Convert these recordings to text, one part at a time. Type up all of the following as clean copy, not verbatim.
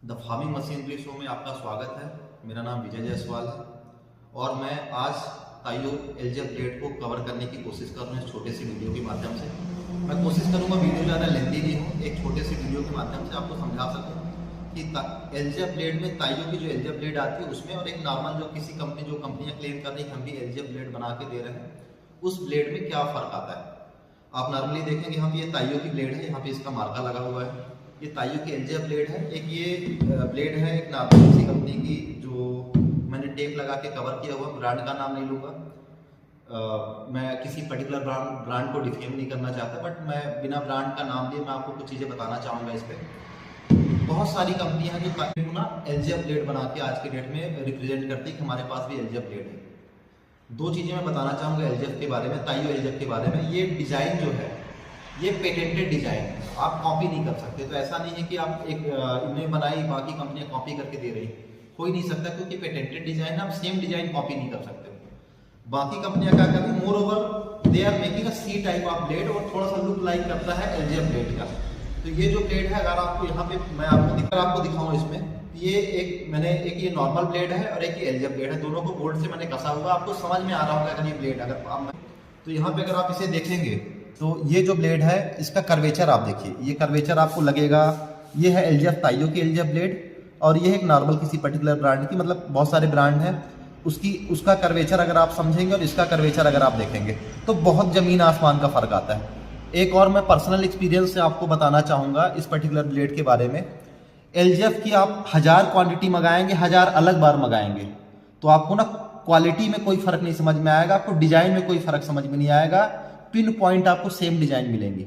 The farming machinery show में आपका स्वागत है। मेरा नाम विजय जायसवाल है और मैं आज ताइयो एलजीएफ ब्लेड को कवर करने की कोशिश कर रहा हूँ इस छोटे से वीडियो के माध्यम से। मैं कोशिश करूँगा वीडियो ज़्यादा लेंथी नहीं हो, एक छोटे से वीडियो के माध्यम से आपको समझा सकूँ कि एलजीएफ ब्लेड में ताइयो की जो एलजीएफ ब्लेड आती है उसमें और एक नॉर्मल जो किसी कंपनी जो कंपनियाँ क्लेम कर रही है हम भी एलजीएफ ब्लेड बना के दे रहे हैं, उस ब्लेड में क्या फ़र्क आता है। आप नॉर्मली देखेंगे यहाँ पे ये ताइयो की ब्लेड है, यहाँ पे इसका मार्का लगा हुआ है। ये ताइयो की एलजीएफ ब्लेड है। एक ये ब्लेड है एक नॉर्मल किसी कंपनी की जो मैंने टेप लगा के कवर किया हुआ, ब्रांड का नाम नहीं लूँगा। मैं किसी पर्टिकुलर ब्रांड को डिफेम नहीं करना चाहता, बट मैं बिना ब्रांड का नाम लिए मैं आपको कुछ चीज़ें बताना चाहूँगा इस पर। बहुत सारी कंपनियां हैं जो ना एलजीएफ ब्लेड बना के आज के डेट में रिप्रेजेंट करती है कि हमारे पास भी एलजीएफ ब्लेड है। दो चीज़ें मैं बताना चाहूँगा एलजीएफ के बारे में, ताइयो एलजीएफ के बारे में। ये डिज़ाइन जो है ये पेटेंटेड डिज़ाइन है, आप कॉपी नहीं कर सकते। तो ऐसा नहीं है कि आप एक इन्हें बनाई बाकी कंपनियां कॉपी करके दे रही, हो ही नहीं सकता क्योंकि पेटेंटेड डिज़ाइन है, आप सेम डिज़ाइन कॉपी नहीं कर सकते। बाकी कंपनियां क्या करती हैं, moreover they are making a C type of blade और थोड़ा सा लुक लाइक करता है एलजीएफ ब्लेड का। तो ये जो ब्लेड है, अगर आपको यहाँ पे मैं आपको दिखाऊँ इसमें, ये ये नॉर्मल ब्लेड है और एक ये एलजीएफ ब्लेड है। दोनों को बोल्ट से मैंने कसा हुआ, आपको समझ में आ रहा होगा अगर ये ब्लेड अगर आप तो यहाँ पे अगर आप इसे देखेंगे तो ये जो ब्लेड है इसका कर्वेचर आप देखिए, ये कर्वेचर आपको लगेगा। ये है एलजीएफ ताइयो की एलजीएफ ब्लेड और ये है एक नॉर्मल किसी पर्टिकुलर ब्रांड की, मतलब बहुत सारे ब्रांड हैं उसका कर्वेचर अगर आप समझेंगे और इसका कर्वेचर अगर आप देखेंगे तो बहुत जमीन आसमान का फर्क आता है। एक और मैं पर्सनल एक्सपीरियंस से आपको बताना चाहूँगा इस पर्टिकुलर ब्लेड के बारे में। एलजीएफ की आप 1000 क्वांटिटी मंगाएंगे, 1000 अलग बार मंगाएंगे तो आपको ना क्वालिटी में कोई फर्क नहीं समझ में आएगा, आपको डिजाइन में कोई फर्क समझ में नहीं आएगा, पिन पॉइंट आपको सेम डिजाइन मिलेंगे।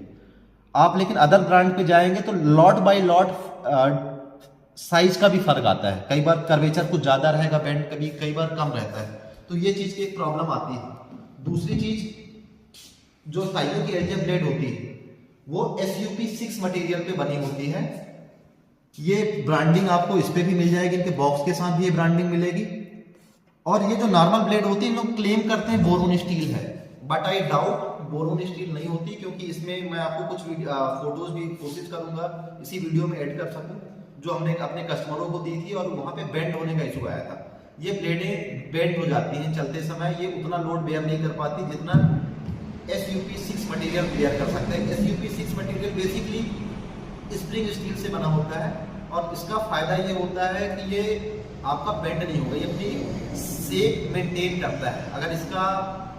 आप लेकिन अदर ब्रांड पे जाएंगे तो लॉट बाय लॉट साइज का भी फर्क आता है। कई बार कर्वेचर कुछ ज्यादा रहेगा बैंड, कई बार कम रहता है, तो ये चीज की एक प्रॉब्लम आती है। दूसरी चीज, जो ताइयो की एलजीएफ ब्लेड होती है वो SUP6 मटेरियल पे बनी होती है। ये ब्रांडिंग आपको इस पे भी मिल जाएगी, इनके बॉक्स के साथ भी ये ब्रांडिंग मिलेगी। और ये जो नॉर्मल ब्लेड होती है, इन लोग क्लेम करते हैं बोरोन स्टील है, but I doubt boron steel नहीं होती, क्योंकि इसमें मैं आपको कुछ फोटोज भी कोशिश करूंगा इसी वीडियो में ऐड कर सकूं जो हमने अपने कस्टमरों को दी थी और वहां पे बेंड होने का इशू आया था। ये ब्लेडें बेंड हो जाती हैं चलते समय, ये उतना लोड बेयर नहीं कर पाती जितना SUP6 मटेरियल बेयर कर सकते हैं। SUP6 material basically spring steel से बना होता है और इसका फायदा ये होता है कि ये आपका बेंड नहीं होगा, ये अपनी शेप मेंटेन करता है। अगर इसका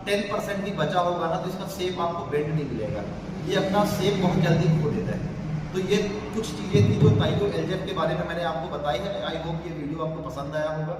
10% भी बचा होगा ना तो इसका शेप आपको बेंड नहीं मिलेगा, ये अपना शेप बहुत जल्दी खो देता है। तो ये कुछ चीज़ें थी जो ताइयो एलजीएफ के बारे में मैंने आपको बताई है। आई होप ये वीडियो आपको पसंद आया होगा।